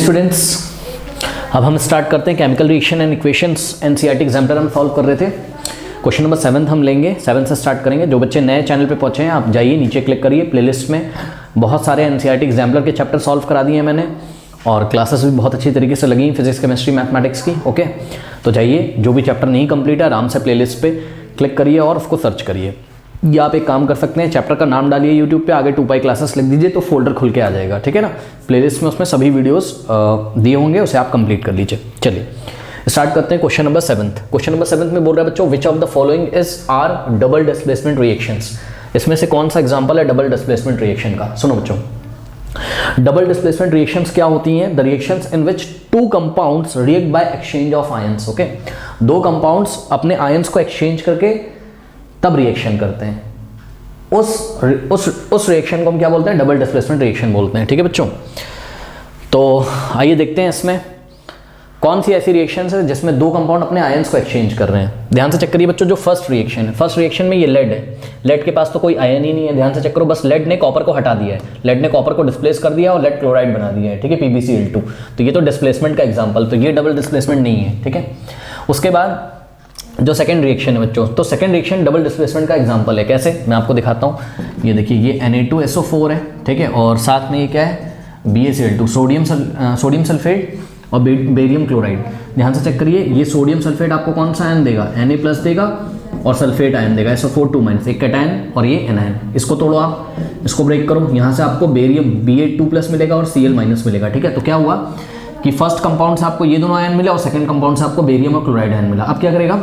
Students, अब हम start करते हैं chemical reaction and equations. NCERT exemplar हम सॉल्व कर रहे थे। क्वेश्चन नंबर 7 हम लेंगे, 7 से स्टार्ट करेंगे। जो बच्चे नए चैनल पे पहुंचे हैं आप जाइए नीचे क्लिक करिए, प्लेलिस्ट में बहुत सारे एनसीईआरटी एग्जाम्पलर के चैप्टर सॉल्व करा दिए हैं मैंने, और क्लासेस भी बहुत अच्छी तरीके से लगी फिजिक्स केमिस्ट्री मैथमेटिक्स की। ओके, तो जाइए, जो भी चैप्टर नहीं कंप्लीट है आराम से प्लेलिस्ट पे क्लिक करिए और उसको सर्च करिए। या आप एक काम कर सकते हैं, चैप्टर का नाम डालिए यूट्यूब पे, आगे 2 पाई क्लासेस लिख दीजिए तो फोल्डर खुल के आ जाएगा। ठीक है ना, प्लेलिस्ट में उसमें सभी वीडियोस दिए होंगे, उसे आप कंप्लीट कर लीजिए। चलिए स्टार्ट करते हैं क्वेश्चन नंबर 7। क्वेश्चन नंबर 7 में बोल रहा है बच्चों, which of the following is are double displacement reactions. इसमें से कौन सा एग्जांपल है डबल डिस्प्लेसमेंट रिएक्शन का? सुनो बच्चों, डबल डिस्प्लेसमेंट रिएक्शंस क्या होती हैं? The reactions in which two compounds react by exchange of ions. Okay, दो कंपाउंड्स अपने आयंस को एक्सचेंज करके तब रिएक्शन करते हैं, उस रिएक्शन को हम क्या बोलते हैं? डबल डिस्प्लेसमेंट रिएक्शन बोलते हैं। ठीक है बच्चों, तो आइए देखते हैं इसमें कौन सी ऐसी रिएक्शन है जिसमें दो कंपाउंड अपने आयंस को एक्सचेंज कर रहे हैं। ध्यान से चेक करिए बच्चों, जो फर्स्ट रिएक्शन है, फर्स्ट रिएक्शन में ये लेड है, लेड के पास तो कोई आयन ही नहीं है। ध्यान से चेक करो, बस लेड ने कॉपर को हटा दिया है, लेड ने कॉपर को डिस्प्लेस कर दिया और लेड क्लोराइड बना दिया है। ठीक है, PbCl2। तो ये तो डिस्प्लेसमेंट का एग्जाम्पल, तो ये डबल डिस्प्लेसमेंट नहीं है। ठीक है, उसके बाद जो सेकंड रिएक्शन है बच्चों, तो सेकंड रिएक्शन डबल डिस्प्लेसमेंट का एग्जांपल है। कैसे, मैं आपको दिखाता हूँ। ये देखिए, ये Na2SO4 है, ठीक है, और साथ में ये क्या है? BaCl2, सोडियम सल्फेट और बेरियम क्लोराइड। ध्यान से चेक करिए, ये सोडियम सल्फेट आपको कौन सा आयन देगा? Na+ देगा, और सल्फेट आयन देगा SO4 2-, एक कैटायन और ये एनायन। इसको तोड़ो आप, इसको ब्रेक करो, यहाँ से आपको बेरियम Ba2+ मिलेगा और Cl- मिलेगा। ठीक है, तो क्या हुआ कि फर्स्ट कंपाउंड से आपको ये दोनों आयन मिला और सेकंड कंपाउंड से आपको बेरियम और क्लोराइड आयन मिला। अब क्या करेगा?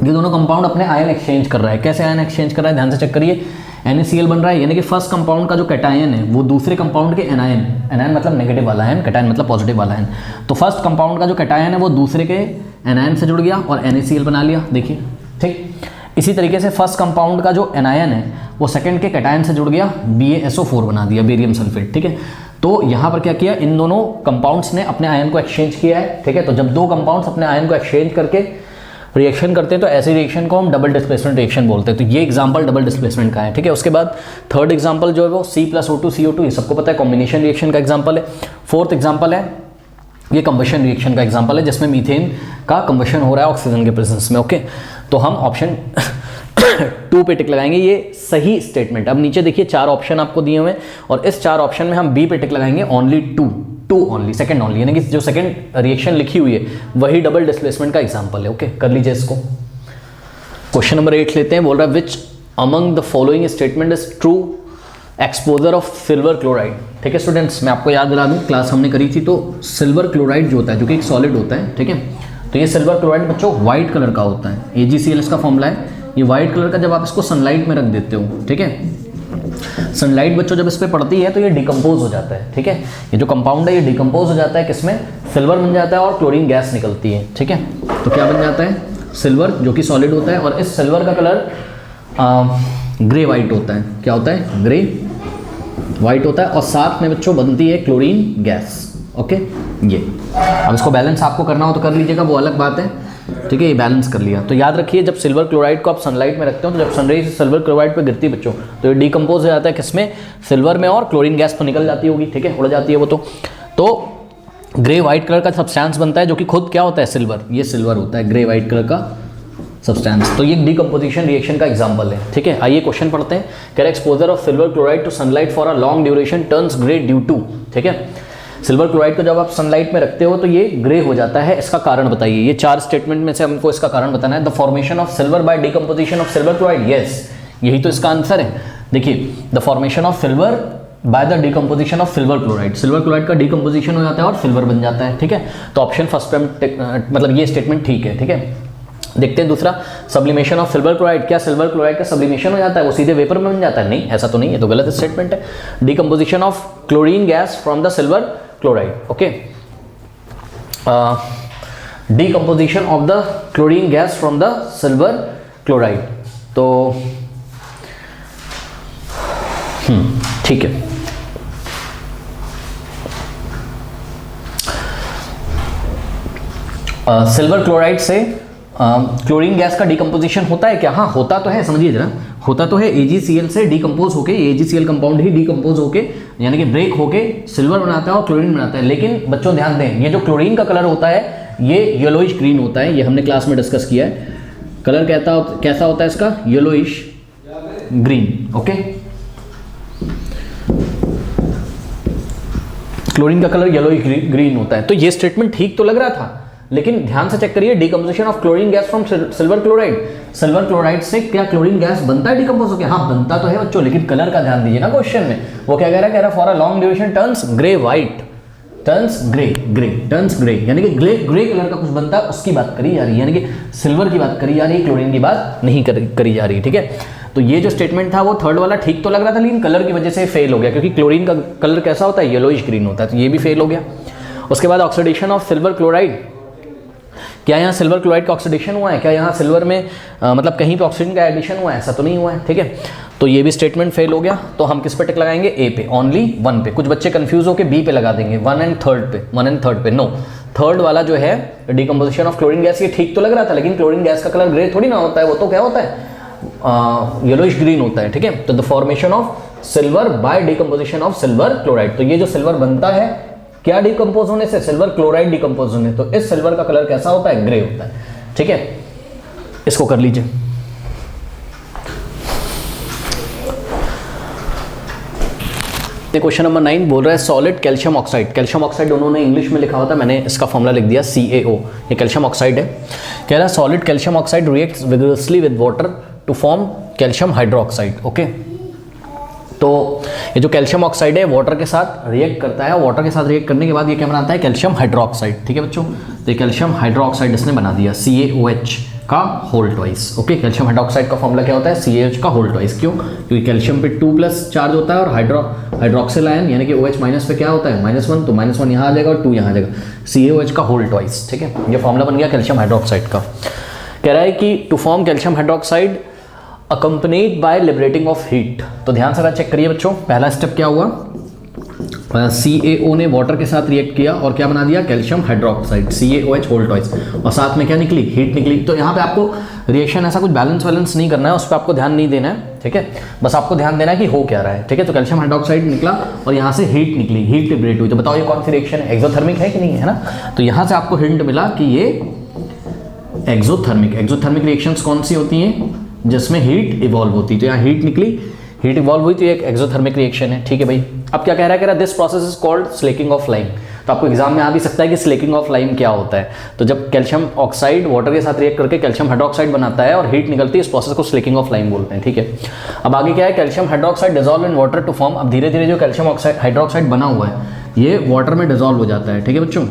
ये दोनों कंपाउंड अपने आयन एक्सचेंज कर रहा है। कैसे आयन एक्सचेंज कर रहा है? ध्यान से चेक करिए, NaCl बन रहा है, यानी कि फर्स्ट कंपाउंड का जो कैटायन है वो दूसरे कंपाउंड के एनायन, एनायन मतलब नेगेटिव वाला आयन, कैटायन मतलब पॉजिटिव वाला आयन। तो फर्स्ट कंपाउंड का जो कैटायन है वो दूसरे के एनायन से जुड़ गया और NaCl बना लिया। देखिए, ठीक इसी तरीके से फर्स्ट कंपाउंड का जो एनायन है वो सेकंड के कैटायन से जुड़ गया, BaSO4 बना दिया, बेरियम सल्फेट। ठीक है, तो यहाँ पर क्या किया? इन दोनों कंपाउंड्स ने अपने आयन को एक्सचेंज किया है। ठीक है, तो जब दो कंपाउंड्स अपने आयन को एक्सचेंज करके रिएक्शन करते हैं तो ऐसी रिएक्शन को हम डबल डिस्प्लेसमेंट रिएक्शन बोलते हैं। तो ये एग्जांपल डबल डिस्प्लेसमेंट का है। ठीक है, उसके बाद थर्ड एग्जांपल जो है वो C+O2 CO2, ये सबको पता है, कॉम्बिनेशन रिएक्शन का एग्जांपल है। फोर्थ एग्जांपल है ये कंबशन रिएक्शन का एग्जांपल है, जिसमें मीथेन का कंबशन हो रहा है ऑक्सीजन के प्रेजेंस में। ओके, तो हम ऑप्शन 2 पे टिक लगाएंगे, ये सही स्टेटमेंट। अब नीचे देखिए 4 ऑप्शन आपको दिए हुए हैं और इस 4 ऑप्शन में हम बी पे टिक लगाएंगे, ओनली 2 ओनली, सेकंड ओनली, यानी कि जो सेकंड रिएक्शन लिखी हुई है वही डबल डिस्प्लेसमेंट का एग्जांपल है। ओके, कर लीजिए इसको। क्वेश्चन नंबर 8 लेते हैं। बोल रहा है विच among the following statement is true exposure of silver chloride. ठीक है स्टूडेंट्स, मैं आपको याद दिला दूं, क्लास हमने करी थी, तो सिल्वर क्लोराइड जो होता है, जो कि एक सॉलिड होता है, ठीक है, तो ये सिल्वर क्लोराइड बच्चों व्हाइट कलर का होता है। AgCl इसका फॉर्मूला है। ये व्हाइट कलर का जब आप इसको सनलाइट में रख देते हो, ठीक है, सनलाइट बच्चों जब इस पर पड़ती है तो ये डिकम्पोज हो जाता है। ठीक है, ये जो कंपाउंड है ये डिकम्पोज हो जाता है, किसमें? सिल्वर बन जाता है और क्लोरीन गैस निकलती है। ठीक है, तो क्या बन जाता है? सिल्वर, जो कि सॉलिड होता है, और इस सिल्वर का कलर ग्रे वाइट होता है। क्या होता है? ग्रे वाइट होता है, और साथ में बच्चों बनती है क्लोरीन गैस। ओके, ये अब इसको बैलेंस आपको करना हो तो कर लीजिएगा, वो अलग बात है। ठीक है, ये बैलेंस कर लिया। तो याद रखिए, जब सिल्वर क्लोराइड को आप सनलाइट में रखते हो तो जब सनराइज सिल्वर क्लोराइड पे गिरती है बच्चों तो ये डिकम्पोज हो जाता है, किसमें? सिल्वर में, और क्लोरीन गैस तो निकल जाती होगी। ठीक है, उड़ जाती है वो। तो ग्रे वाइट कलर का सब्सटेंस बनता है, जो कि खुद क्या होता है? सिल्वर। ये सिल्वर होता है, ग्रे वाइट कलर का सब्सटेंस। तो ये डिकम्पोजिशन रिएक्शन का एग्जाम्पल है। ठीक है, आइए क्वेश्चन पढ़ते हैं। कह रहे exposure of silver chloride to sunlight for a long duration turns grey due to. ठीक है, सिल्वर क्लोराइड को जब आप सनलाइट में रखते हो तो ये ग्रे हो जाता है, इसका कारण बताइए। ये 4 स्टेटमेंट में से हमको इसका कारण बताना है। The formation of silver by decomposition of silver chloride, yes, यही तो इसका आंसर है। देखिए, the formation of silver by the decomposition of silver chloride, silver chloride का डिकम्पोजिशन हो जाता है और सिल्वर बन जाता है। ठीक है, तो ऑप्शन फर्स्ट पे मतलब ये स्टेटमेंट ठीक है। ठीक है, देखते हैं दूसरा, सब्लिमेशन ऑफ सिल्वर क्लोराइड। क्या सिल्वर क्लोराइड का सब्लिमेशन हो जाता है? वो सीधे वेपर में बन जाता है? नहीं, ऐसा तो नहीं है, तो गलत स्टेटमेंट है। Decomposition of chlorine gas from the silver chloride. Okay, decomposition of the chlorine gas from the silver chloride. तो ठीक है, सिल्वर क्लोराइड से क्लोरीन गैस का डिकम्पोजिशन होता है क्या? हाँ होता तो है, समझिए जरा, होता तो है। AgCl से डिकम्पोज होके, AgCl कंपाउंड ही डिकम्पोज होके यानी कि ब्रेक होके सिल्वर बनाता है और क्लोरीन बनाता है। लेकिन बच्चों ध्यान दें, ये जो क्लोरीन का कलर होता है ये येलोइश ग्रीन होता है, ये हमने क्लास में डिस्कस किया है। कलर कैसा होता है इसका? Yellowish green. ओके, क्लोरीन का कलर येलोइश ग्रीन होता है। तो ये स्टेटमेंट ठीक तो लग रहा था, लेकिन ध्यान से चेक करिए, decomposition of chlorine gas from silver chloride. Silver chloride से क्या क्लोरीन गैस बनता है डिकम्पोज होकर? हाँ बनता तो है बच्चों, लेकिन कलर का ध्यान दीजिए ना क्वेश्चन में। वो क्या कह रहा है for a long duration turns grey white, turns grey, turns grey, यानी कि ग्रे कलर का कुछ बनता है, उसकी बात करी जा रही है, यानी कि सिल्वर की बात करी जा रही है, क्लोरीन की बात नहीं करी जा रही है। ठीक है, तो ये जो स्टेटमेंट था वो थर्ड वाला ठीक तो लग रहा था, लेकिन कलर की वजह से फेल हो गया, क्योंकि क्लोरीन का कलर कैसा होता है? येलोइश ग्रीन होता है, तो ये भी फेल हो गया। उसके बाद ऑक्सीडेशन ऑफ सिल्वर क्लोराइड, क्या यहाँ सिल्वर क्लोराइड का ऑक्सीडेशन हुआ है? क्या यहाँ सिल्वर में मतलब कहीं पे ऑक्सीजन का एडिशन हुआ है? ऐसा तो नहीं हुआ है। ठीक है, तो ये भी स्टेटमेंट फेल हो गया। तो हम किस पे टिक लगाएंगे? ए पे, ओनली 1 पे। कुछ बच्चे कंफ्यूज होकर बी पे लगा देंगे, 1 एंड थर्ड पे। नो, थर्ड वाला जो है डिकम्पोजिशन ऑफ क्लोरीन गैस, ये ठीक तो लग रहा था, लेकिन क्लोरीन गैस का कलर ग्रे थोड़ी ना होता है, वो तो क्या होता है? येलोइश ग्रीन होता है। ठीक है, तो the formation of silver by decomposition of silver chloride, तो ये जो सिल्वर बनता है क्या डिकम्पोज होने से? सिल्वर क्लोराइड डिकम्पोज होने। तो इस सिल्वर का कलर कैसा होता है? ग्रे होता है। ठीक है, इसको कर लीजिए। क्वेश्चन नंबर 9 बोल रहा है solid calcium oxide. Calcium oxide उन्होंने इंग्लिश में लिखा होता है, मैंने इसका फॉर्मूला लिख दिया CaO। ये कैल्शियम ऑक्साइड है। कह रहा है solid calcium oxide reacts vigorously with water to form calcium hydroxide. Okay, तो ये जो कैल्शियम ऑक्साइड है वाटर के साथ रिएक्ट करता है, वाटर के साथ रिएक्ट करने के बाद ये क्या बनाता है? Calcium hydroxide. ठीक है बच्चों, तो ये कैल्शियम हाइड्रोक्साइड इसने बना दिया CaOH का whole twice. Okay, calcium hydroxide का फॉर्मूला क्या होता है? CaOH का होल ट्वाइस। क्यों? क्योंकि कैल्शियम पे 2+ चार्ज होता है और हाइड्रोक्सिल आयन यानी कि OH- पे क्या होता है? -1, तो -1 यहाँ आ जाएगा और 2 यहाँ आ जाएगा, CaOH का होल ट्वाइस। ठीक है, ये फॉर्मूला बन गया कैल्शियम हाइड्रोक्साइड का। कह रहा है कि to form calcium hydroxide accompanied by liberating of heat. तो ध्यान से चेक करिए बच्चों, पहला स्टेप क्या हुआ? CaO ने वाटर के साथ रिएक्ट किया और क्या बना दिया? Calcium hydroxide, CaOH whole twice, और साथ में क्या निकली? हीट निकली। तो यहाँ पे आपको रिएक्शन ऐसा कुछ बैलेंस नहीं करना है, उस पर आपको ध्यान नहीं देना है। ठीक है, बस आपको ध्यान देना है कि हो क्या रहा है। ठीक है, तो कैल्शियम हाइड्रोक्साइड निकला और यहाँ से हीट निकली, हीट लिबरेट हुई। तो बताओ ये कौन सी रिएक्शन है? एक्सोथर्मिक है कि नहीं है ना? तो यहाँ से आपको हिंट मिला कि ये एक्सोथर्मिक रिएक्शंस कौन सी होती हैं? जिसमें हीट इवॉल्व होती है। तो यहाँ हीट निकली, हीट इवॉल्व हुई, तो ये एक एक्सोथर्मिक रिएक्शन है। ठीक है भाई, अब क्या कह रहा है? This process is called slaking of lime. तो आपको एग्जाम में आ भी सकता है कि स्लेकिंग ऑफ लाइम क्या होता है। तो जब कैल्शियम ऑक्साइड वाटर के साथ रिएक्ट करके कैल्शियम हाइड्रोक्साइड बनाता है और हीट निकलती है, इस प्रोसेस को स्लेकिंग ऑफ लाइम बोलते हैं। ठीक है, अब आगे क्या है? Calcium hydroxide dissolve in water to form. अब धीरे धीरे जो कैल्शियम ऑक्साइड हाइड्रोक्साइड बना हुआ है ये वाटर में डिजॉल्व हो जाता है। ठीक है बच्चों,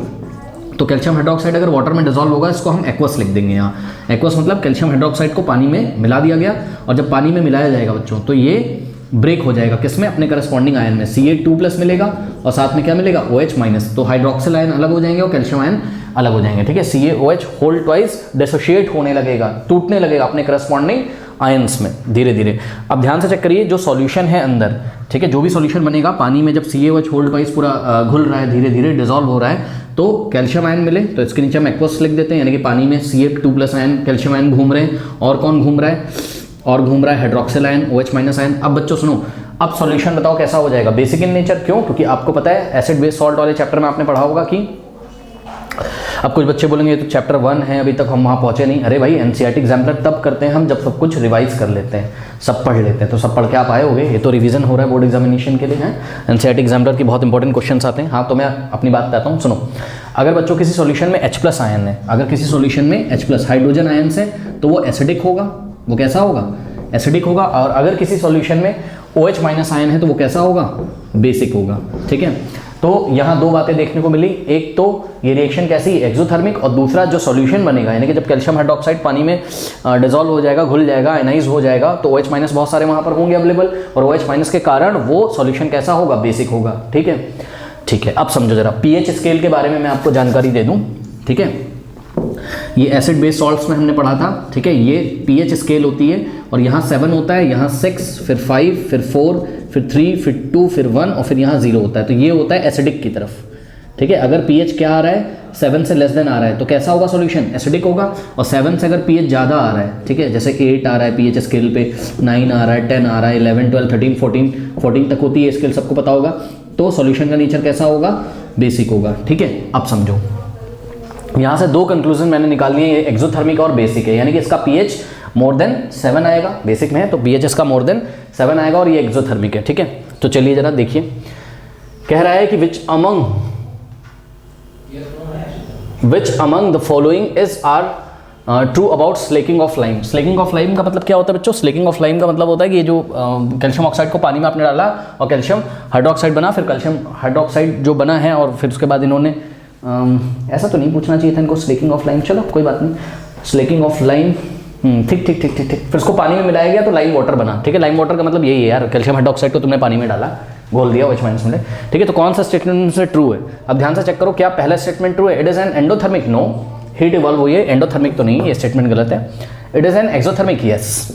तो कैल्शियम हाइड्रोक्साइड अगर वाटर में डिजॉल्व होगा, इसको हम एक्वस लिख देंगे। यहाँ एक्वस मतलब कैल्शियम हाइड्रोक्साइड को पानी में मिला दिया गया, और जब पानी में मिलाया जाएगा बच्चों तो ये ब्रेक हो जाएगा किसमें? अपने करस्पॉन्डिंग आयन में। Ca2+ मिलेगा और साथ में क्या मिलेगा? OH-, तो हाइड्रोक्सिल आयन अलग हो जाएंगे और कैल्शियम आयन अलग हो जाएंगे। ठीक है, CaOH होल ट्वाइस डिसोशिएट होने लगेगा, टूटने लगेगा अपने करस्पॉन्डिंग आयंस में धीरे धीरे। अब ध्यान से चेक करिए, जो सॉल्यूशन है अंदर, ठीक है, जो भी सॉल्यूशन बनेगा पानी में, जब CaOH होल ट्वाइस पूरा घुल रहा है, धीरे धीरे डिजॉल्व हो रहा है, तो कैल्शियम आयन मिले तो इसके नीचे हम एक्वस लिख देते हैं, यानी कि पानी में Ca2+ आयन कैल्शियम आयन घूम रहे हैं। और कौन घूम रहा है? और घूम रहा है हाइड्रोक्सिल आयन, OH- आयन। अब बच्चों सुनो, अब सॉल्यूशन बताओ कैसा हो जाएगा? Basic in nature. क्यों? क्योंकि आपको पता है एसिड बेस सॉल्ट वाले चैप्टर में आपने पढ़ा होगा कि, अब कुछ बच्चे बोलेंगे तो चैप्टर 1 है, अभी तक हम वहाँ पहुँचे नहीं। अरे भाई, NCERT एग्जाम्पलर तब करते हैं हम जब सब कुछ रिवाइज कर लेते हैं, सब पढ़ लेते हैं। तो सब पढ़ के आप आए होगे, ये तो रिवीजन हो रहा है बोर्ड एग्जामिनेशन के लिए है। NCERT एग्जाम्पलर की बहुत इंपॉर्टेंट क्वेश्चन आते हैं। हाँ, तो मैं अपनी बात बताता हूँ, सुनो। अगर बच्चों किसी सॉल्यूशन में H+ आयन है, अगर किसी सॉल्यूशन में H+ हाइड्रोजन आयन है, तो वो एसिडिक होगा। वो कैसा होगा? एसिडिक होगा। और अगर किसी सॉल्यूशन में OH- आयन है तो वो कैसा होगा? बेसिक होगा। ठीक है, तो यहाँ दो बातें देखने को मिली। एक तो ये रिएक्शन कैसी? एक्सोथर्मिक। और दूसरा जो सॉल्यूशन बनेगा, यानी कि जब कैल्शियम हाइड्रोक्साइड पानी में डिजॉल्व हो जाएगा, घुल जाएगा, आयनाइज हो जाएगा, तो OH- बहुत सारे वहाँ पर होंगे अवेलेबल, और OH- के कारण वो सॉल्यूशन कैसा होगा? बेसिक होगा। ठीक है, ठीक है। अब समझो जरा, pH स्केल के बारे में मैं आपको जानकारी दे दूँ। ठीक है, ये एसिड बेस सॉल्ट्स में हमने पढ़ा था। ठीक है, ये pH स्केल होती है, और यहाँ 7 होता है, यहाँ 6, फिर 5, फिर 4, फिर 3, फिर 2, फिर 1, और फिर यहाँ 0 होता है। तो ये होता है एसिडिक की तरफ। ठीक है। अगर pH क्या आ रहा है 7 से लेस देन आ रहा है तो कैसा होगा सॉल्यूशन, एसिडिक होगा। और 7 से अगर pH ज़्यादा आ रहा है, ठीक है, जैसे 8 आ रहा है pH स्केल पे, 9 आ रहा है, 10 आ रहा है, 11 12 13 14 तक होती है स्केल, सबको पता होगा, तो सॉल्यूशन का नेचर कैसा होगा, बेसिक होगा। ठीक है, अब समझो यहाँ से दो कंक्लूजन मैंने निकाल लिए, एक्सोथर्मिक और बेसिक है, यानी कि इसका pH मोर देन 7 आएगा, बेसिक में है तो pH इसका मोर देन 7 आएगा और ये एक्सोथर्मिक है। ठीक है, तो चलिए जरा देखिए, कह रहा है कि which among the following is are true about slaking of lime. Slaking of lime का मतलब क्या होता है बच्चों, स्लेकिंग ऑफ लाइम का मतलब होता है कि ये जो कैल्शियम ऑक्साइड को पानी में आपने डाला और कैल्शियम हाइड्रोक्साइड बना, फिर कैल्शियम हाइड्रोक्साइड जो बना है और फिर उसके बाद इन्होंने ऐसा तो नहीं पूछना चाहिए था इनको, स्लेकिंग ऑफ लाइम, चलो कोई बात नहीं, स्लेकिंग ऑफ लाइम, ठीक, फिर उसको पानी में मिलाया गया तो लाइम वाटर बना। ठीक है, लाइम वाटर का मतलब यही है यार, कैल्शियम हाइड्रोक्साइड को तुमने पानी में डाला, घोल दिया OH- में। ठीक है, तो कौन सा स्टेटमेंट से ट्रू है, अब ध्यान से चेक करो, क्या पहला स्टेटमेंट ट्रू है, it is an endothermic, no, heat evolve हुई है, एंडोथर्मिक तो नहीं, ये स्टेटमेंट गलत है। It is an exothermic, yes.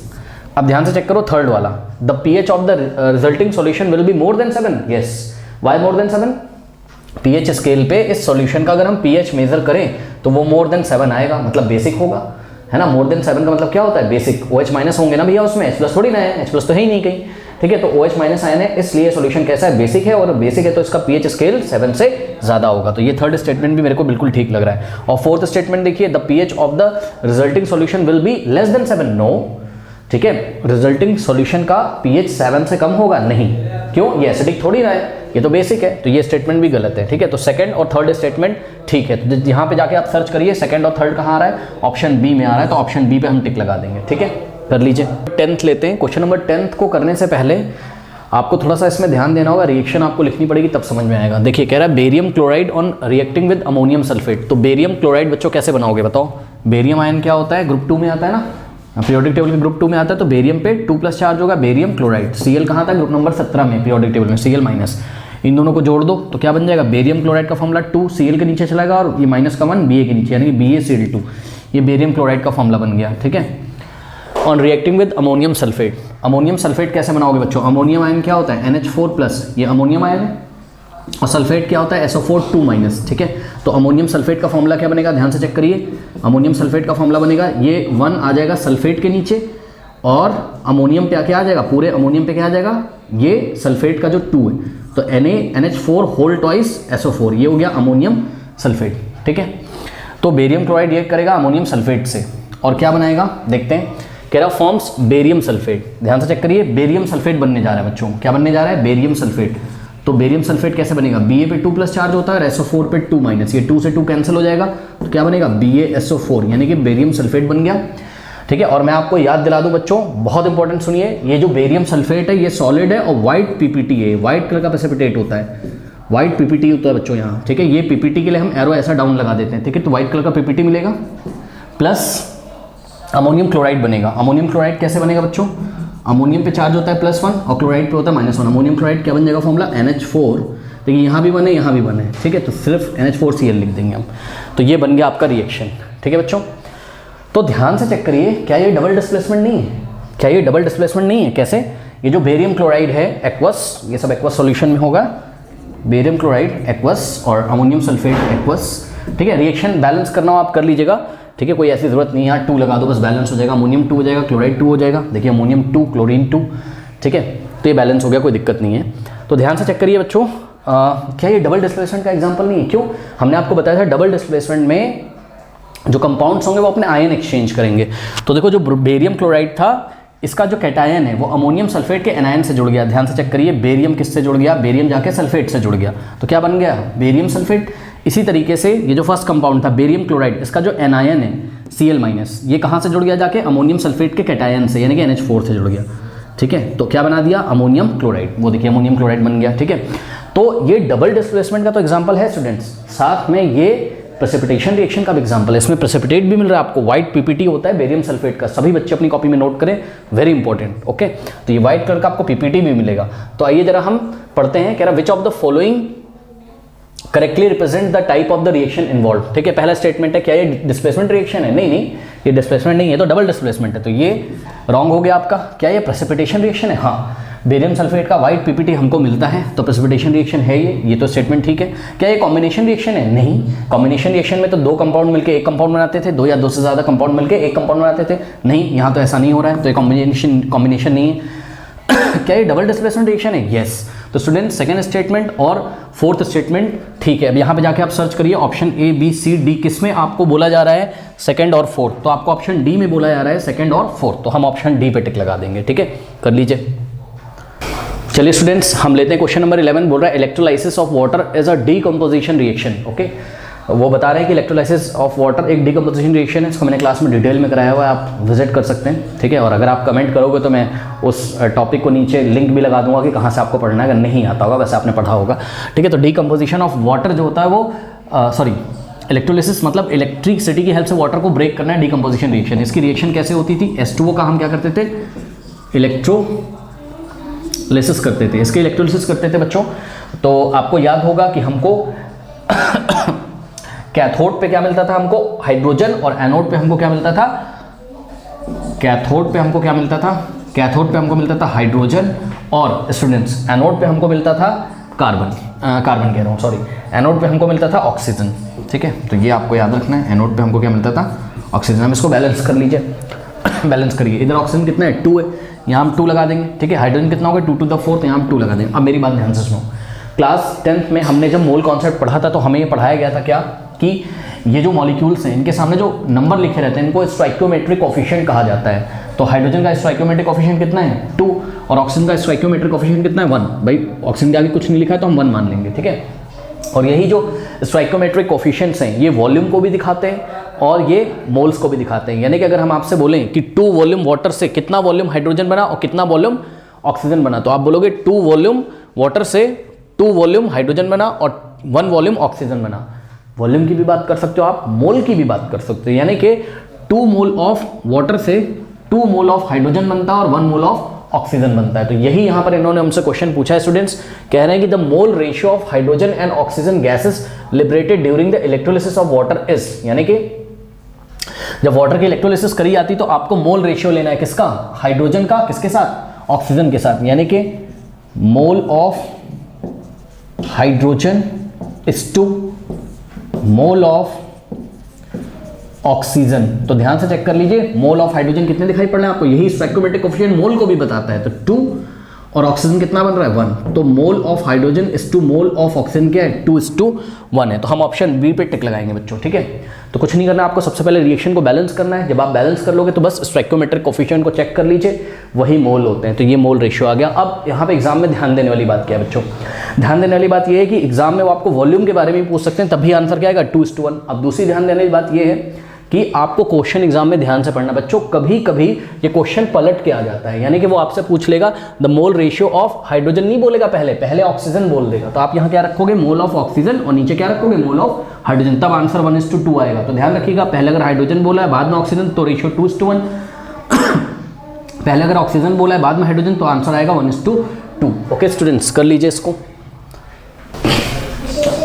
अब ध्यान से चेक करो थर्ड वाला, the pH of the resulting solution will be more than 7, yes. Why more than 7, pH scale पे इस सॉल्यूशन का अगर हम pH मेजर करें तो वो मोर देन 7 आएगा, मतलब बेसिक होगा, है ना। मोर देन 7 का मतलब क्या होता है, बेसिक। OH- होंगे ना भैया उसमें, H+ थोड़ी ना है, H+ तो है ही नहीं कहीं। ठीक है, तो OH- आयन है, इसलिए सॉल्यूशन कैसा है, बेसिक है, और बेसिक है तो इसका pH स्केल 7 से ज़्यादा होगा। तो ये थर्ड स्टेटमेंट भी मेरे को बिल्कुल ठीक लग रहा है। और फोर्थ स्टेटमेंट देखिए, the pH of the resulting solution will be less than 7, no. ठीक है, रिजल्टिंग सॉल्यूशन का pH 7 से कम होगा, नहीं, क्यों, ये एसिडिक थोड़ी ना है, ये तो बेसिक है, तो ये स्टेटमेंट भी गलत है। ठीक है, तो सेकंड और थर्ड स्टेटमेंट ठीक है। तो यहाँ पे जाके आप सर्च करिए सेकंड और थर्ड कहाँ आ रहा है, ऑप्शन बी में आ रहा है, तो ऑप्शन बी पे हम टिक लगा देंगे। ठीक है, कर लीजिए। 10th लेते हैं, क्वेश्चन नंबर 10th को करने से पहले आपको थोड़ा सा इसमें ध्यान देना होगा, रिएक्शन आपको लिखनी पड़ेगी तब समझ में आएगा। देखिए कह रहा है barium chloride on reacting with ammonium sulphate. तो बेरियम क्लोराइड बच्चों कैसे बनाओगे बताओ, बेरियम आयन क्या होता है, ग्रुप 2 में आता है ना, पीरियोडिक टेबल के ग्रुप 2 में आता है, तो बेरियम पे 2+ चार्ज होगा, बेरियम क्लोराइड। Cl कहाँ था, ग्रुप नंबर 17 में पीरियोडिक टेबल में, Cl-, इन दोनों को जोड़ दो तो क्या बन जाएगा, बेरियम क्लोराइड का फॉर्मूला 2 Cl के नीचे चला गया और ये -1 Ba के नीचे, यानी कि BaCl2, ये बेरियम क्लोराइड का फॉर्मूला बन गया। ठीक है, on reacting with ammonium sulphate. Ammonium sulphate कैसे बनाओगे बच्चों, अमोनियम आयन क्या होता है, NH4+, ये अमोनियम आयन है, और सल्फेट क्या होता है, SO4 2-। ठीक है, तो अमोनियम सल्फेट का फॉर्मूला क्या बनेगा, ध्यान से चेक करिए, अमोनियम सल्फेट का फॉर्मूला बनेगा, ये 1 आ जाएगा सल्फेट के नीचे, और अमोनियम पे क्या आ जाएगा, पूरे अमोनियम पे क्या आ जाएगा, ये सल्फेट का जो 2 है, तो NaNH4 SO4, ये हो गया अमोनियम सल्फेट। ठीक है, तो बेरियम क्लोराइड रिएक्ट करेगा अमोनियम सल्फेट से और क्या बनाएगा, देखते हैं, कह रहा फॉर्म्स बेरियम सल्फेट। ध्यान से चेक करिए, बेरियम सल्फेट बनने जा रहा है बच्चों, क्या बनने जा रहा है, बेरियम सल्फेट। तो बेरियम सल्फेट कैसे बनेगा, Ba पे 2+ चार्ज होता है और SO4 पे 2-, ये 2 से 2 कैंसिल हो जाएगा, तो क्या बनेगा, BaSO4, यानी कि बेरियम सल्फेट बन गया। ठीक है, और मैं आपको याद दिला दूं बच्चों, बहुत इंपॉर्टेंट सुनिए, ये जो बेरियम सल्फेट है ये सॉलिड है और व्हाइट PPT है, व्हाइट कलर का प्रेसिपिटेट होता है, व्हाइट PPT होता है बच्चों यहाँ। ठीक है, ये PPT के लिए हम एरो ऐसा डाउन लगा देते हैं। ठीक है, तो व्हाइट कलर का PPT मिलेगा, प्लस अमोनियम क्लोराइड बनेगा। अमोनियम क्लोराइड कैसे बनेगा बच्चों, अमोनियम पे चार्ज होता है +1 और क्लोराइड पे होता है -1। अमोनियम क्लोराइड क्या बन जाएगा फॉर्मूला, NH4, देखिए यहाँ भी बने यहाँ भी बने। ठीक है, तो सिर्फ NH4Cl लिख देंगे हम, तो ये बन गया आपका रिएक्शन। ठीक है बच्चों, तो ध्यान से चेक करिए, क्या ये डबल डिस्प्लेसमेंट नहीं है, क्या ये डबल डिस्प्लेसमेंट नहीं है, कैसे, ये जो बेरियम क्लोराइड है एक्वस, ये सब एक्वस सॉल्यूशन में होगा, बेरियम क्लोराइड एक्वस और अमोनियम सल्फेट एक्वस। ठीक है, रिएक्शन बैलेंस करना हो आप कर लीजिएगा। ठीक है, कोई ऐसी जरूरत नहीं है, यहाँ 2 लगा दो बस, बैलेंस हो जाएगा, अमोनियम 2 हो जाएगा, क्लोराइड 2 हो जाएगा, देखिए अमोनियम 2 क्लोरीन 2। ठीक है, तो ये बैलेंस हो गया, कोई दिक्कत नहीं है। तो ध्यान से चेक करिए बच्चों, क्या ये डबल डिस्प्लेसमेंट का एग्जाम्पल नहीं है, क्यों, हमने आपको बताया था डबल डिस्प्लेसमेंट में जो कंपाउंड्स होंगे वो अपने आयन एक्सचेंज करेंगे। तो देखो जो बेरियम क्लोराइड था, इसका जो कैटायन है वो अमोनियम सल्फेट के एनायन से जुड़ गया। ध्यान से चेक करिए, बेरियम किससे जुड़ गया, बेरियम जाके सल्फेट से जुड़ गया, तो क्या बन गया, बेरियम सल्फेट। इसी तरीके से ये जो फर्स्ट कंपाउंड था बेरियम क्लोराइड, इसका जो एनायन है Cl-, ये कहाँ से जुड़ गया, जाके अमोनियम सल्फेट के कैटायन से, यानी कि NH4 से जुड़ गया। ठीक है, तो क्या बना दिया, अमोनियम क्लोराइड, वो देखिए अमोनियम क्लोराइड बन गया। ठीक है, तो ये डबल डिस्प्लेसमेंट का तो एग्जाम्पल है स्टूडेंट्स, साथ में ये प्रेसिपिटेशन रिएक्शन का भी एग्जांपल है, इसमें प्रेसिपिटेट भी मिल रहा है आपको, व्हाइट PPT होता है बेरियम सल्फेट का, सभी बच्चे अपनी कॉपी में नोट करें, वेरी इंपॉर्टेंट। ओके, तो ये व्हाइट कलर का आपको PPT भी मिलेगा। तो आइए जरा हम पढ़ते हैं, कह रहा विच of the following correctly represent the type of the reaction involve. ठीक है, पहला स्टेटमेंट है, क्या ये डिस्प्लेसमेंट रिएक्शन है, नहीं नहीं ये डिस्प्लेसमेंट नहीं है, तो डबल डिस्प्लेसमेंट है, तो ये रॉन्ग हो गया आपका। क्या ये प्रेसिपिटेशन रिएक्शन है, हाँ बेरियम सल्फेट का वाइट पीपीटी हमको मिलता है, तो प्रेसिपिटेशन रिएक्शन है ये तो स्टेटमेंट ठीक है। क्या ये कॉम्बिनेशन रिएक्शन है? नहीं, कॉम्बिनेशन रिएक्शन में तो दो कंपाउंड मिलकर एक कंपाउंड बनाते थे, दो या दो से ज़्यादा कंपाउंड मिलकर एक कंपाउंड बनाते थे। नहीं, यहाँ तो ऐसा नहीं हो रहा है, तो ये कॉम्बिनेशन नहीं है। क्या ये डबल डिस्प्लेसमेंट रिएक्शन है? यस। तो स्टूडेंट सेकंड स्टेटमेंट और फोर्थ स्टेटमेंट ठीक है। अब यहाँ पे जाके आप सर्च करिए option A B C D, किस में आपको बोला जा रहा है सेकंड और फोर्थ, तो आपको ऑप्शन डी में बोला जा रहा है सेकंड और फोर्थ, तो हम ऑप्शन डी पे टिक लगा देंगे। ठीक है, कर लीजिए। चलिए स्टूडेंट्स, हम लेते हैं क्वेश्चन नंबर 11। बोल रहा है electrolysis of water is a decomposition reaction. Okay, वो बता रहे हैं कि इलेक्ट्रोलाइसिस ऑफ वाटर एक डीकंपोजिशन रिएक्शन है। इसको मैंने क्लास में डिटेल में कराया हुआ है, आप विजिट कर सकते हैं। ठीक है, और अगर आप कमेंट करोगे तो मैं उस टॉपिक को नीचे लिंक भी लगा दूंगा कि कहाँ से आपको पढ़ना है, अगर नहीं आता होगा, वैसे आपने पढ़ा होगा। ठीक है, तो डीकंपोजिशन ऑफ वाटर जो होता है वो इलेक्ट्रोलाइसिस मतलब इलेक्ट्रिसिटी की हेल्प से वाटर को ब्रेक करना है, डीकंपोजिशन रिएक्शन। इसकी रिएक्शन कैसे होती थी? H2O का हम क्या करते थे? इलेक्ट्रोलाइसिस करते थे, इसके इलेक्ट्रोलाइसिस करते थे बच्चों। तो आपको याद होगा कि हमको कैथोड पे क्या मिलता था? हमको हाइड्रोजन, और एनोड पे हमको क्या मिलता था? कैथोड पे हमको क्या मिलता था? कैथोड पे हमको मिलता था हाइड्रोजन, और स्टूडेंट्स एनोड पे हमको मिलता था कार्बन कह रहा हूँ, सॉरी, एनोड पे हमको मिलता था ऑक्सीजन। ठीक है, तो ये आपको याद रखना है, एनोड पे हमको क्या मिलता था? ऑक्सीजन। हम इसको बैलेंस कर लीजिए, बैलेंस करिए। इधर ऑक्सीजन कितना है? 2 है, यहाँ हम 2 लगा देंगे। ठीक है, हाइड्रोजन कितना होगा? 2 to the 4, यहाँ हम 2 लगा देंगे। अब मेरी बात ध्यान से सुनो, क्लास 10th में हमने जब मोल कॉन्सेप्ट पढ़ा था तो हमें ये पढ़ाया गया था क्या कि ये जो मॉलिक्यूल्स हैं इनके सामने जो नंबर लिखे रहते हैं इनको स्टोइकियोमेट्रिक कोफिशिएंट कहा जाता है। तो हाइड्रोजन का स्टोइकियोमेट्रिक कोफिशिएंट कितना है? 2, और ऑक्सीजन का स्टोइकियोमेट्रिक कोफिशिएंट कितना है? 1। भाई ऑक्सीजन के आगे कुछ नहीं लिखा है तो हम 1 मान लेंगे। ठीक है, और यही जो स्टोइकियोमेट्रिक कोफिशिएंट्स हैं ये वॉल्यूम को भी दिखाते हैं और ये मोल्स को भी दिखाते हैं। यानी कि अगर हम आपसे बोलें कि 2 वॉल्यूम वाटर से कितना वॉल्यूम हाइड्रोजन बना और कितना वॉल्यूम ऑक्सीजन बना, तो आप बोलोगे 2 वॉल्यूम वाटर से 2 वॉल्यूम हाइड्रोजन बना और 1 वॉल्यूम ऑक्सीजन बना। वॉल्यूम की भी बात कर सकते हो आप, मोल की भी बात कर सकते हो, यानी कि 2 मोल ऑफ वाटर से 2 मोल ऑफ हाइड्रोजन बनता है और 1 मोल ऑफ ऑक्सीजन बनता है। तो यही यहाँ पर इन्होंने हमसे क्वेश्चन पूछा है स्टूडेंट्स, कह रहे हैं कि the mole ratio of hydrogen and oxygen gases liberated during the electrolysis of water is, यानी कि जब वाटर की इलेक्ट्रोलिसिस करी जाती तो आपको मोल रेशियो लेना है, किसका? हाइड्रोजन का, किसके साथ? ऑक्सीजन के साथ, यानी कि mole of hydrogen is to mole of oxygen. तो ध्यान से चेक कर लीजिए, मोल ऑफ हाइड्रोजन कितने दिखाई पड़ रहे हैं आपको? यही स्टोइकियोमेट्रिक कोफिशिएंट मोल को भी बताता है। तो 2 और ऑक्सीजन कितना बन रहा है? 1। तो mole of hydrogen is to mole of oxygen क्या है? 2:1 है। तो हम ऑप्शन बी पे टिक लगाएंगे बच्चों। ठीक है, तो कुछ नहीं करना आपको, सबसे पहले रिएक्शन को बैलेंस करना है। जब आप बैलेंस कर लोगे तो बस स्टोइकियोमेट्रिक कोफिशिएंट को चेक कर लीजिए, वही मोल होते हैं। तो ये मोल रेशियो आ गया। अब यहाँ पे एग्जाम में ध्यान देने वाली बात क्या है बच्चों? ध्यान देने वाली बात ये है कि एग्जाम में वो आपको वॉल्यूम के बारे में पूछ सकते हैं, तभी आंसर क्या आएगा? 2:1। अब दूसरी ध्यान देने वाली बात ये है कि आपको क्वेश्चन एग्जाम में ध्यान से पढ़ना बच्चों। कभी कभी ये क्वेश्चन पलट के आ जाता है, यानी कि वो आपसे पूछ लेगा the mole ratio of hydrogen, नहीं बोलेगा पहले ऑक्सीजन बोल देगा। तो आप यहाँ क्या रखोगे? मोल ऑफ ऑक्सीजन, और नीचे क्या रखोगे? मोल ऑफ हाइड्रोजन। तब आंसर 1:2 आएगा। तो ध्यान रखिएगा, पहले अगर हाइड्रोजन बोला है बाद में ऑक्सीजन तो रेशियो 2:1, पहले अगर ऑक्सीजन बोला है बाद में हाइड्रोजन तो आंसर आएगा 1:2। ओके स्टूडेंट्स, कर लीजिए इसको।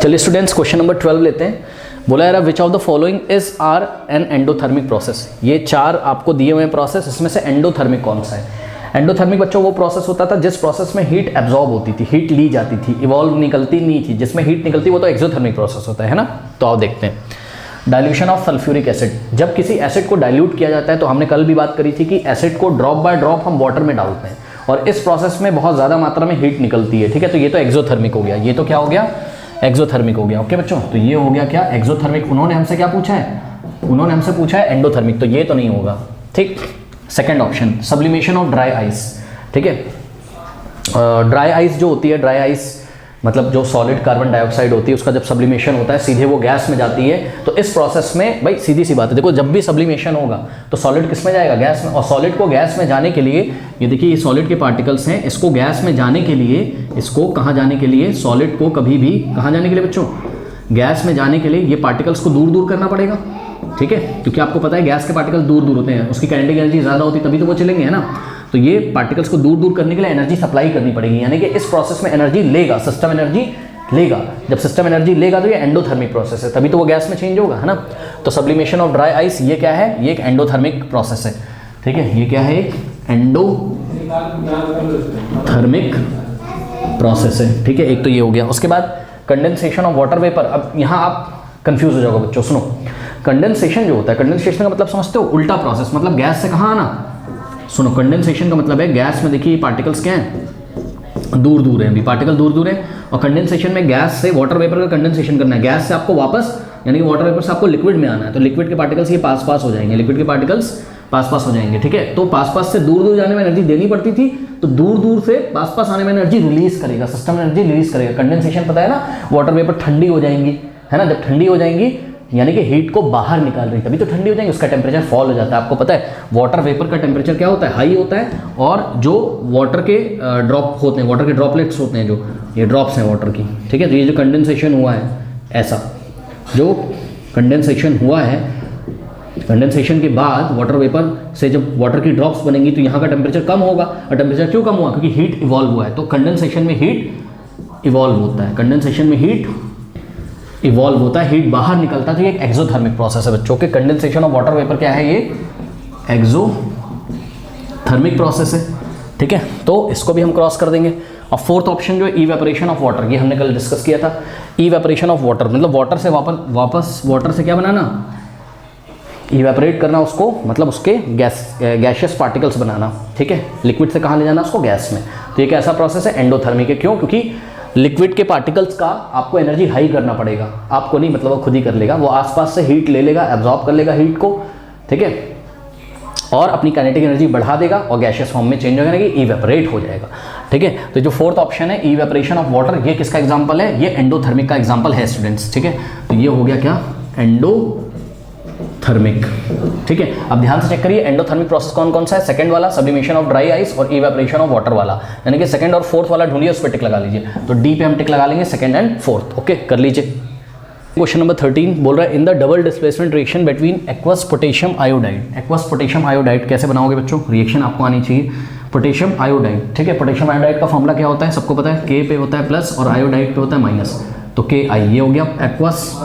चलिए स्टूडेंट्स, क्वेश्चन नंबर 12 लेते हैं। बोला यार which of the following is are an endothermic process. ये 4 आपको दिए हुए प्रोसेस, इसमें से एंडोथर्मिक कौन सा है? एंडोथर्मिक बच्चों वो प्रोसेस होता था जिस प्रोसेस में हीट एब्जॉर्ब होती थी, हीट ली जाती थी, इवॉल्व निकलती नहीं थी। जिसमें हीट निकलती वो तो एक्सोथर्मिक प्रोसेस होता है ना। तो आओ देखते हैं। Dilution of sulphuric acid. जब किसी एसिड को डाइल्यूट किया जाता है तो हमने कल भी बात करी थी कि एसिड को ड्रॉप बाय ड्रॉप हम वाटर में डालते हैं और इस प्रोसेस में बहुत ज़्यादा मात्रा में हीट निकलती है। ठीक है, तो ये तो एक्सोथर्मिक हो गया। ये तो क्या हो गया? एक्सोथर्मिक हो गया। ओके बच्चों, तो ये हो गया क्या? एक्सोथर्मिक। उन्होंने हमसे क्या पूछा है? उन्होंने हमसे पूछा है एंडोथर्मिक, तो ये तो नहीं होगा। ठीक, second option sublimation of dry ice. ठीक है, ड्राई आइस जो होती है, ड्राई आइस मतलब जो सॉलिड कार्बन डाइऑक्साइड होती है उसका जब सब्लिमेशन होता है सीधे वो गैस में जाती है। तो इस प्रोसेस में भाई सीधी सी बात है, देखो जब भी सब्लिमेशन होगा तो सॉलिड किस में जाएगा? गैस में। और सॉलिड को गैस में जाने के लिए, ये देखिए ये सॉलिड के पार्टिकल्स हैं, इसको गैस में जाने के लिए, इसको कहाँ जाने के लिए? सॉलिड को कभी भी कहाँ जाने के लिए बच्चों? गैस में जाने के लिए ये पार्टिकल्स को दूर दूर करना पड़ेगा। ठीक है, क्योंकि आपको पता है गैस के पार्टिकल दूर दूर होते हैं, उसकी काइनेटिक एनर्जी ज़्यादा होती है तभी तो वो चलेंगे, है ना। तो ये पार्टिकल्स को दूर दूर करने के लिए एनर्जी सप्लाई करनी पड़ेगी, यानी कि इस प्रोसेस में एनर्जी लेगा, सिस्टम एनर्जी लेगा। जब सिस्टम एनर्जी लेगा तो ये एंडोथर्मिक प्रोसेस है, तभी तो वो गैस में चेंज होगा, है ना। तो सब्लिमेशन ऑफ ड्राई आइस ये क्या है? ये एक एंडोथर्मिक प्रोसेस है। ठीक है, ये क्या है? एक थर्मिक प्रोसेस है, ठीक है। एक तो ये हो गया। उसके बाद कंडेंसेशन ऑफ वाटर वेपर। अब यहाँ आप कंफ्यूज हो जाओगे बच्चों, सुनो। कंडेंसेशन जो होता है, कंडेंसेशन का मतलब समझते हो, उल्टा प्रोसेस, मतलब गैस से कहाँ आना। सुनो, कंडेंसेशन का मतलब है गैस में देखिए पार्टिकल्स क्या हैं, दूर दूर है, अभी पार्टिकल दूर दूर है। और कंडेंसेशन में गैस से वाटर वेपर का कंडेंसेशन करना है, गैस से आपको वापस, यानी कि वाटर वेपर से आपको लिक्विड में आना है, तो लिक्विड के पार्टिकल्स ये पास पास हो जाएंगे, लिक्विड के पार्टिकल्स पास पास हो जाएंगे, ठीक है। तो पास पास से दूर दूर जाने में एनर्जी देनी पड़ती थी, तो दूर दूर से पास पास आने में एनर्जी रिलीज करेगा, सिस्टम एनर्जी रिलीज करेगा। कंडेंसेशन पता है ना, वाटर वेपर ठंडी हो जाएंगी, है ना। जब ठंडी हो जाएंगी यानी कि हीट को बाहर निकाल रही, तभी तो ठंडी हो जाएंगी, उसका टेम्परेचर फॉल हो जाता है। आपको पता है वाटर वेपर का टेम्परेचर क्या होता है, हाई होता है, और जो वाटर के ड्रॉप होते हैं, वाटर के ड्रॉपलेट्स होते हैं, जो ये ड्रॉप्स हैं वाटर की, ठीक है। तो ये जो कंडेंसेशन हुआ है, ऐसा जो कंडेंसेशन हुआ है, कंडेंसेशन के बाद वाटर वेपर से जब वाटर की ड्रॉप्स बनेंगी तो यहाँ का टेम्परेचर कम होगा। और टेम्परेचर क्यों कम हुआ, क्योंकि हीट इवॉल्व हुआ है। तो कंडेंसेशन में हीट इवॉल्व होता है, कंडेंसेशन में हीट इवॉल्व होता है, हीट बाहर निकलता है। तो ये एक एक्सोथर्मिक प्रोसेस है बच्चों के। कंडेंसेशन ऑफ वाटर वेपर क्या है, ये एक्सोथर्मिक प्रोसेस है, ठीक है। तो इसको भी हम क्रॉस कर देंगे। और फोर्थ ऑप्शन जो है इवेपोरेशन ऑफ वाटर, ये हमने कल डिस्कस किया था। इवेपोरेशन ऑफ वाटर मतलब वाटर से वापस वाटर से क्या बनाना, इवेपोरेट करना उसको, मतलब उसके गैशियस पार्टिकल्स बनाना, ठीक है। लिक्विड से कहाँ ले जाना उसको, गैस में। तो ये कैसा प्रोसेस है, एंडोथर्मिक है। क्यों, क्योंकि लिक्विड के पार्टिकल्स का आपको एनर्जी हाई करना पड़ेगा, आपको नहीं, मतलब वो खुद ही कर लेगा, वो आसपास से हीट ले लेगा, एब्जॉर्ब कर लेगा हीट को, ठीक है, और अपनी काइनेटिक एनर्जी बढ़ा देगा और गैशियस फॉर्म में चेंज हो जाएगा, इवेपोरेट हो जाएगा, ठीक है। तो जो फोर्थ ऑप्शन है इवेपोरेशन ऑफ वाटर, ये किसका एग्जांपल है, ये एंडोथर्मिक का एग्जांपल है स्टूडेंट्स, ठीक है। तो ये हो गया क्या, एंडोथर्मिक, ठीक है। अब ध्यान से चेक करिए एंडोथर्मिक प्रोसेस कौन कौन सा है, सेकंड वाला सब्लिमेशन ऑफ ड्राई आइस और इवेपोरेशन ऑफ वाटर वाला, यानी कि सेकंड और फोर्थ वाला ढूंढिए, उस पर टिक लगा लीजिए। तो डी पे हम टिक लगा लेंगे, सेकंड एंड फोर्थ, ओके, कर लीजिए। क्वेश्चन नंबर 13 बोल रहा है in the double displacement reaction between aqueous potassium iodide. Aqueous potassium iodide कैसे बनाओगे बच्चों, रिएक्शन आपको आनी चाहिए। पोटेशियम आयोडाइड, ठीक है। पोटेशियम आयोडाइड का फॉर्मूला क्या होता है, सबको पता है, के पे होता है प्लस और आयोडाइड पे होता है माइनस, तो के आई, ये हो गया एक्वस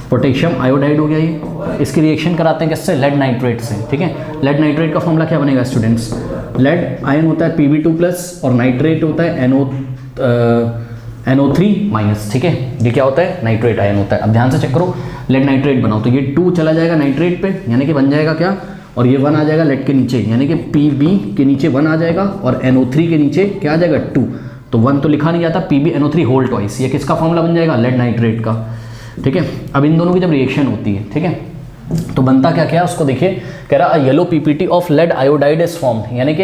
पोटेशियम आयोडाइड हो गया ये। इसकी रिएक्शन कराते हैं किससे, लेड नाइट्रेट से, ठीक है। लेड नाइट्रेट का फॉर्मूला क्या बनेगा स्टूडेंट्स, लेड आयन होता है Pb2 प्लस और नाइट्रेट होता है NO3 माइनस, ठीक है। ये क्या होता है, नाइट्रेट आयन होता है। अब ध्यान से चेक करो, लेड नाइट्रेट बनाओ तो ये 2 चला जाएगा नाइट्रेट पे, यानी कि बन जाएगा क्या, और ये 1 आ जाएगा लेड के नीचे, यानी कि Pb के नीचे 1 आ जाएगा और NO3 के नीचे क्या आ जाएगा 2, तो 1 तो लिखा नहीं जाता, PbNO3 होल ट्वाइस, ये किसका फॉर्मूला बन जाएगा, लेड नाइट्रेट का, ठीक है। अब इन दोनों की जब रिएक्शन होती है, ठीक है, तो बनता क्या क्या उसको देखिए, कह रहा yellow PPT of lead iodide is formed, यानी कि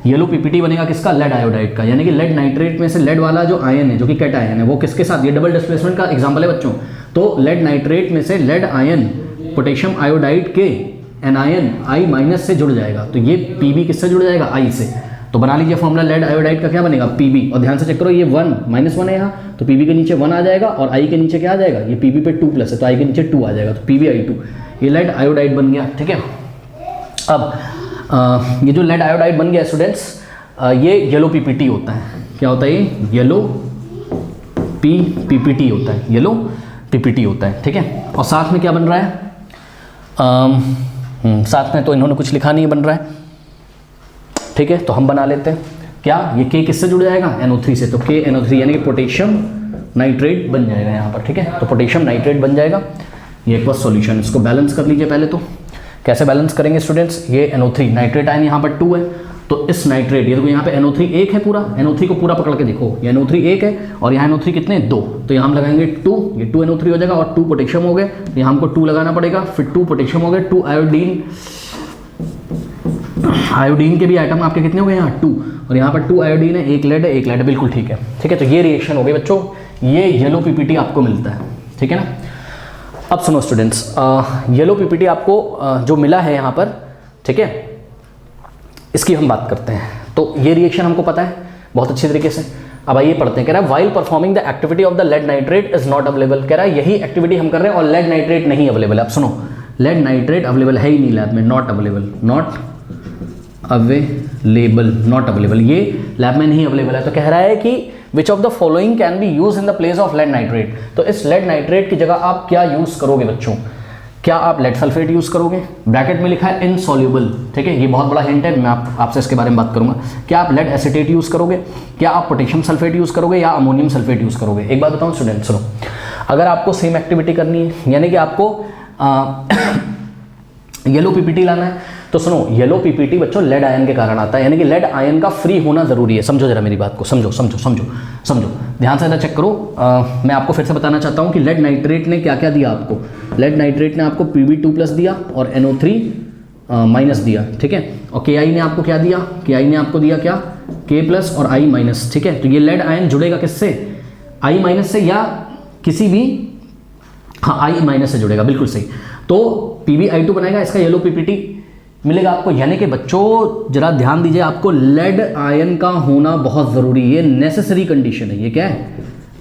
येलो पीपीटी बनेगा किसका, लेड आयोडाइड का, यानी कि लेड नाइट्रेट में से लेड वाला जो आयन है, जो कि कैट आयन है, वो किसके साथ, ये डबल डिस्प्लेसमेंट का एग्जांपल है बच्चों। तो लेड नाइट्रेट में से लेड आयन पोटेशियम आयोडाइड के एनायन आई माइनस से जुड़ जाएगा, तो ये Pb किससे जुड़ जाएगा, आई से। तो बना लीजिए फॉर्मूला लेड आयोडाइड का क्या बनेगा, Pb, और ध्यान से चेक करो ये 1 -1 है यहाँ, तो Pb के नीचे 1 आ जाएगा और I के नीचे क्या आ जाएगा, ये Pb पे 2 प्लस है तो I के नीचे 2 आ जाएगा, तो PbI2, ये लेड आयोडाइड बन गया, ठीक है। अब ये जो लेड आयोडाइड बन गया स्टूडेंट्स, ये येलो पीपीटी होता है, क्या होता है ये, येलो पीपीटी होता है, येलो पीपीटी होता है, ठीक है। और साथ में क्या बन रहा है, साथ में तो इन्होंने कुछ लिखा नहीं बन रहा है, ठीक है, तो हम बना लेते हैं क्या, ये K किससे जुड़ जाएगा, NO3 से, तो KNO3 यानी कि पोटेशियम नाइट्रेट बन जाएगा यहाँ पर, ठीक है। तो पोटेशियम नाइट्रेट बन जाएगा, ये एक बस सॉल्यूशन। इसको बैलेंस कर लीजिए पहले, तो कैसे बैलेंस करेंगे स्टूडेंट्स, ये NO3 नाइट्रेट आयन यहाँ पर 2 है, तो इस नाइट्रेट, ये देखो यहाँ पे NO3 1 है पूरा, NO3 को पूरा पकड़ के देखो, ये NO3 1 है और यहाँ NO3 कितने 2, तो यहाँ हम लगाएंगे 2, ये 2 NO3 हो जाएगा और 2 पोटेशियम हो गए, तो यहाँ हमको 2 लगाना पड़ेगा, फिर 2 पोटेशियम हो गए, 2 आयोडीन के भी आइटम आपके कितने हो गए यहाँ 2, और यहाँ पर 2 आयोडीन है, 1 लेड है, 1 लेड है, बिल्कुल ठीक है, ठीक है। तो ये रिएक्शन हो गई बच्चों, ये येलो पीपीटी आपको मिलता है, ठीक है ना। अब सुनो स्टूडेंट्स, येलो पीपीटी आपको जो मिला है यहाँ पर, ठीक है, इसकी हम बात करते हैं। तो ये रिएक्शन हमको पता है बहुत अच्छी तरीके से। अब आइए पढ़ते हैं, कह रहा है while performing the activity of the lead nitrate is not available, कह रहा है यही एक्टिविटी हम कर रहे हैं और लेड नाइट्रेट नहीं अवेलेबल है। अब सुनो, लेड नाइट्रेट अवेलेबल है ही नहीं लैब में, नॉट अवेलेबल, नॉट अवेलेबल, ये लैब में नहीं अवेलेबल है। तो कह रहा है कि which of the following can be use in the place of lead nitrate, तो इस लेड नाइट्रेट की जगह आप क्या यूज करोगे बच्चों, क्या आप लेड सल्फेट यूज़ करोगे? ब्रैकेट में लिखा है इनसॉल्युबल, ठीक है, ये बहुत बड़ा हिंट है, मैं आपसे इसके बारे में बात करूंगा। क्या आप लेड एसीटेट यूज़ करोगे, क्या आप पोटेशियम सल्फेट यूज़ करोगे, या अमोनियम सल्फेट यूज़ करोगे? एक बात बताऊँ स्टूडेंट, सुनो, अगर आपको सेम एक्टिविटी करनी है, यानी कि आपको येलो पीपीटी लाना है, तो सुनो, येलो पीपीटी बच्चों लेड आयन के कारण आता है, यानी कि लेड आयन का फ्री होना जरूरी है। समझो जरा मेरी बात को, समझो समझो समझो समझो, ध्यान से जरा चेक करो। मैं आपको फिर से बताना चाहता हूँ कि लेड नाइट्रेट ने क्या क्या दिया आपको। लेड नाइट्रेट ने आपको Pb2+ दिया और NO3- दिया, ठीक है, और Ki ने आपको क्या दिया? Ki ने आपको दिया क्या? K+ और I-, ठीक है। तो ये लेड आयन जुड़ेगा किससे? I- से, या किसी भी, हाँ I- से जुड़ेगा, बिल्कुल सही। तो PbI2 बनाएगा, इसका येलो पीपीटी मिलेगा आपको। यानी कि बच्चों जरा ध्यान दीजिए, आपको लेड आयन का होना बहुत ज़रूरी है, ये नेसेसरी कंडीशन है। ये क्या है?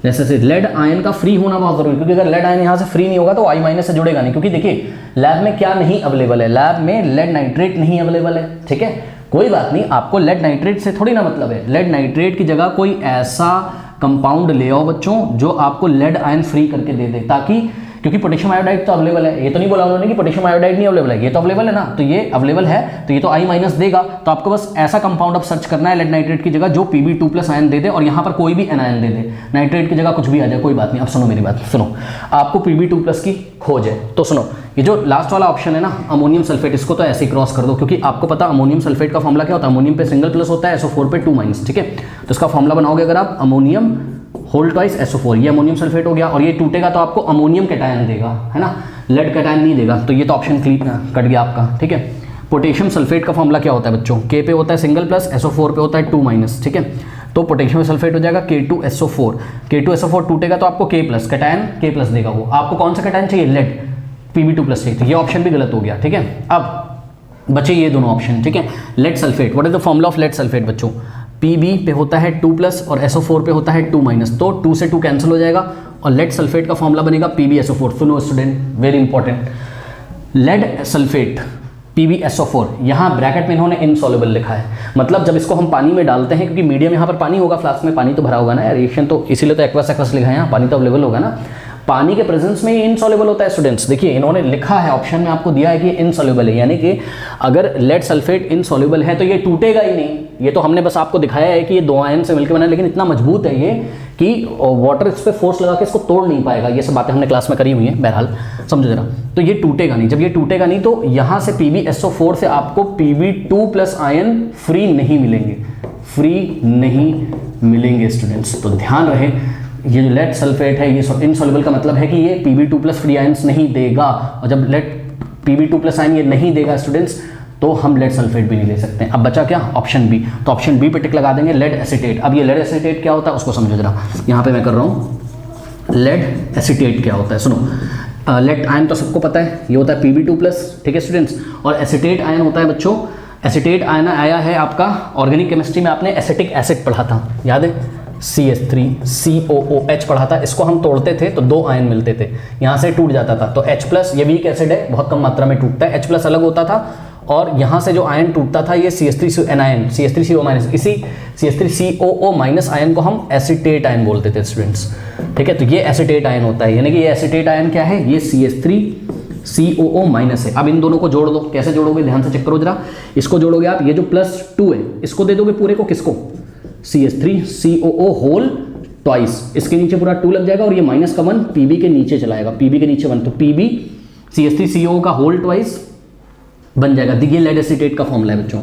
नेसेसरी। लेड आयन का फ्री होना बहुत ज़रूरी है, क्योंकि अगर लेड आयन यहाँ से फ्री नहीं होगा तो I- से जुड़ेगा नहीं। क्योंकि देखिए लैब में क्या नहीं अवेलेबल है, लैब में लेड नाइट्रेट नहीं अवेलेबल है, ठीक है। कोई बात नहीं, आपको लेड नाइट्रेट से थोड़ी ना मतलब है, लेड नाइट्रेट की जगह कोई ऐसा कंपाउंड ले आओ बच्चों जो आपको लेड आयन फ्री करके दे दे, ताकि, क्योंकि पोटेशियम आयोडाइड तो अवेलेबल है, ये तो नहीं बोला उन्होंने कि पोटेशियम आयोडाइड नहीं अवेलेबल है, ये तो अवेलेबल है ना, तो ये अवेलेबल है, तो ये तो I- देगा। तो आपको बस ऐसा कंपाउंड अब सर्च करना है लेड नाइट्रेट की जगह जो Pb2+ आयन दे दे, और यहाँ पर कोई भी एनायन दे दे, नाइट्रेट की जगह कुछ भी आ जाए, कोई बात नहीं। अब सुनो मेरी बात, सुनो, आपको Pb2+ की खोज है, तो सुनो, ये जो लास्ट वाला ऑप्शन है ना, अमोनियम सल्फेट, इसको तो ऐसे ही क्रॉस कर दो, क्योंकि आपको पता अमोनियम सल्फेट का फॉर्मूला क्या होता है? अमोनियम पे सिंगल+ होता है, SO4 पे 2-, ठीक है। तो इसका फॉर्मूला बनाओगे अगर आप, अमोनियम होल ट्वाइस SO4, ये अमोनियम सल्फेट हो गया, और ये टूटेगा तो आपको अमोनियम कैटायन देगा, है ना, लेड कैटायन नहीं देगा। तो ये तो ऑप्शन कट गया आपका, ठीक है। पोटेशियम सल्फेट का फॉर्मूला क्या होता है बच्चों? K पे होता है सिंगल+, SO4 पे होता है 2-, ठीक है। तो पोटेशियम सल्फेट हो जाएगा K2SO4, K2SO4 टूटेगा तो आपको K+, कैटायन K+ देगा वो। आपको कौन सा कैटायन चाहिए? लेड, Pb2+ चाहिए, तो ये ऑप्शन भी गलत हो गया, ठीक है। अब बचे ये दोनों ऑप्शन, ठीक है। Lead sulphate, what is the formula of lead sulphate बच्चों? Pb पे होता है 2+ और SO4 पे होता है 2-, तो 2 से 2 कैंसिल हो जाएगा, और लेड सल्फेट का फॉर्मूला बनेगा PbSO4। सुनो student, very important, lead sulphate PbSO4, यहाँ ब्रैकेट में इन्होंने इनसॉल्युबल लिखा है, मतलब जब इसको हम पानी में डालते हैं, क्योंकि मीडियम यहाँ पर पानी होगा, फ्लास्क में पानी तो भरा होगा ना, रिएक्शन तो इसीलिए तो एक्वस लिखा है, यहाँ पानी तो अवेलेबल होगा ना, पानी के प्रेजेंस में ये इनसॉल्युबल होता है स्टूडेंट्स। देखिए इन्होंने लिखा है, ऑप्शन में आपको दिया है कि इनसॉल्युबल है, यानी कि अगर लेड सल्फेट इनसॉल्युबल है तो ये टूटेगा ही नहीं। ये तो हमने बस आपको दिखाया है कि ये 2 आयन से मिलकर बना है, लेकिन इतना मजबूत है ये कि वाटर इस पर फोर्स लगा के इसको तोड़ नहीं पाएगा। ये सब बातें हमने क्लास में करी हुई हैं, बहरहाल समझो जरा। तो ये टूटेगा नहीं, जब ये टूटेगा नहीं तो यहाँ से PbSO4 से आपको Pb2+ आयन फ्री नहीं मिलेंगे, फ्री नहीं मिलेंगे स्टूडेंट्स। तो ध्यान रहे, ये जो लेड सल्फेट है ये इनसॉल्युबल का मतलब है कि ये Pb2+ फ्री आयंस नहीं देगा, और जब लेड Pb2+ आयन ये नहीं देगा स्टूडेंट्स, तो हम लेड सल्फेट भी नहीं ले सकते। अब बचा क्या? Option B. तो ऑप्शन बी पे टिक लगा देंगे, लेड एसीटेट। अब ये लेड एसीटेट क्या होता है उसको समझो जरा, यहाँ पे मैं कर रहा हूँ, लेड एसीटेट क्या होता है सुनो। लेड आयन तो सबको पता है, ये होता है Pb2+, ठीक है स्टूडेंट्स, और एसीटेट आयन होता है बच्चों, एसीटेट आयन आया है आपका ऑर्गेनिक केमिस्ट्री में, आपने एसिटिक एसिड पढ़ा था, याद है, CH3COOH पढ़ा था। इसको हम तोड़ते थे तो 2 आयन मिलते थे, यहाँ से टूट जाता था, तो H+, ये वीक एसिड है, बहुत कम मात्रा में टूटता है, H+ अलग होता था, और यहाँ से जो आयन टूटता था ये CH3CO आयन, CH3CO-, इसी CH3COO- आयन को हम एसीटेट आयन बोलते थे स्टूडेंट्स, ठीक है। तो ये एसीटेट आयन होता है, यानी कि ये एसीटेट आयन क्या है? ये CH3COO- है। अब इन दोनों को जोड़ दो, कैसे जोड़ोगे ध्यान से चेक करो जरा, इसको जोड़ोगे आप, ये जो +2 है इसको दे दोगे पूरे को, किसको? CH3COO होल ट्वाइस, इसके नीचे पूरा 2 लग जाएगा, और ये माइनस का 1 Pb के नीचे चला जाएगा, Pb के नीचे 1, तो Pb CH3CO का होल ट्वाइस बन जाएगा। देखिए लेड एसीटेट का फॉर्मूला है बच्चों,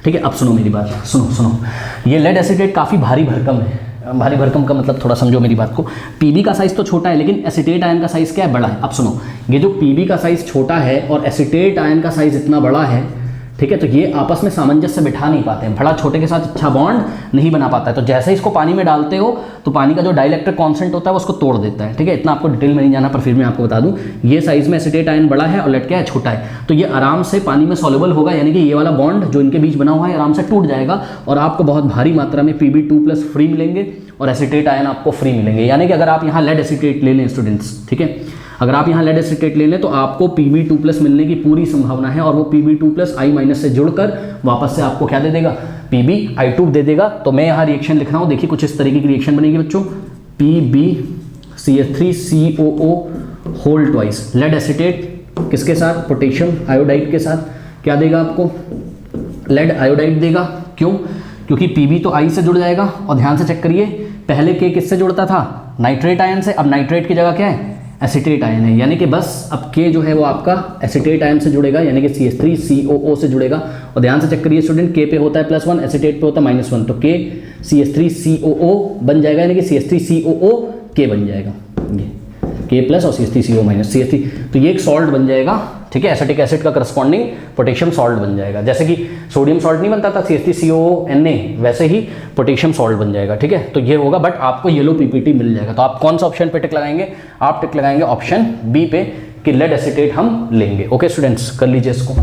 ठीक है। अब सुनो मेरी बात, सुनो, ये लेड एसीटेट काफ़ी भारी भरकम है। भारी भरकम का मतलब थोड़ा समझो मेरी बात को, Pb का साइज़ तो छोटा है, लेकिन एसीटेट आयन का साइज़ क्या है? बड़ा है। अब सुनो, ये जो Pb का साइज़ छोटा है और एसीटेट आयन का साइज़ इतना बड़ा है, ठीक है, तो ये आपस में सामंजस्य बिठा नहीं पाते हैं, बड़ा छोटे के साथ अच्छा बॉन्ड नहीं बना पाता है। तो जैसे ही इसको पानी में डालते हो तो पानी का जो डाइलेक्ट्रिक कांस्टेंट होता है वो उसको तोड़ देता है, ठीक है। इतना आपको डिटेल में नहीं जाना, पर फिर मैं आपको बता दूं, ये साइज में एसीटेट आयन बड़ा है और लेड क्या है? छोटा है, तो ये आराम से पानी में सॉल्युबल होगा, यानी कि ये वाला बॉन्ड जो इनके बीच बना हुआ है आराम से टूट जाएगा, और आपको बहुत भारी मात्रा में Pb2+ फ्री मिलेंगे और एसीटेट आयन आपको फ्री मिलेंगे। यानी कि अगर आप यहाँ लेड एसीटेट ले लें स्टूडेंट्स, ठीक है, अगर आप यहाँ लेड एसीटेट ले लें तो आपको Pb2+ मिलने की पूरी संभावना है, और वो Pb2+ I- से जुड़कर वापस से आपको क्या दे देगा? PbI2 दे देगा। तो मैं यहाँ रिएक्शन लिख रहा हूँ, देखिए कुछ इस तरीके की रिएक्शन बनेगी बच्चों, PbCH3COO whole twice, lead acetate किसके साथ, पोटेशियम आयोडाइड के साथ, क्या देगा आपको, लेड आयोडाइड देगा। क्यों, क्योंकि Pb तो I से जुड़ जाएगा, और ध्यान से चेक करिए पहले K किससे जुड़ता था, नाइट्रेट आयन से, अब नाइट्रेट की जगह क्या है, एसिटेट आयन है, यानी कि बस अब K जो है वो आपका एसिटेट आयन से जुड़ेगा, यानी कि CH3COO से जुड़ेगा। और ध्यान से चेक करिए स्टूडेंट, K पे होता है +1, एसिटेट पे होता है -1, तो K CH3COO बन जाएगा, यानी कि CH3COO K बन जाएगा, ये K प्लस और CH3CO माइनस CH3, तो ये एक सॉल्ट बन जाएगा, ठीक है। एसिटिक एसिड का करस्पॉन्डिंग पोटेशियम सॉल्ट बन जाएगा, जैसे कि सोडियम सॉल्ट नहीं बनता था CH3CONA, वैसे ही पोटेशियम सॉल्ट बन जाएगा, ठीक है। तो ये होगा, बट आपको येलो पीपीटी मिल जाएगा। तो आप कौन सा ऑप्शन पे टिक लगाएंगे, आप टिक लगाएंगे ऑप्शन बी पे कि लेड एसिटेट हम लेंगे। ओके स्टूडेंट्स, कर लीजिए इसको।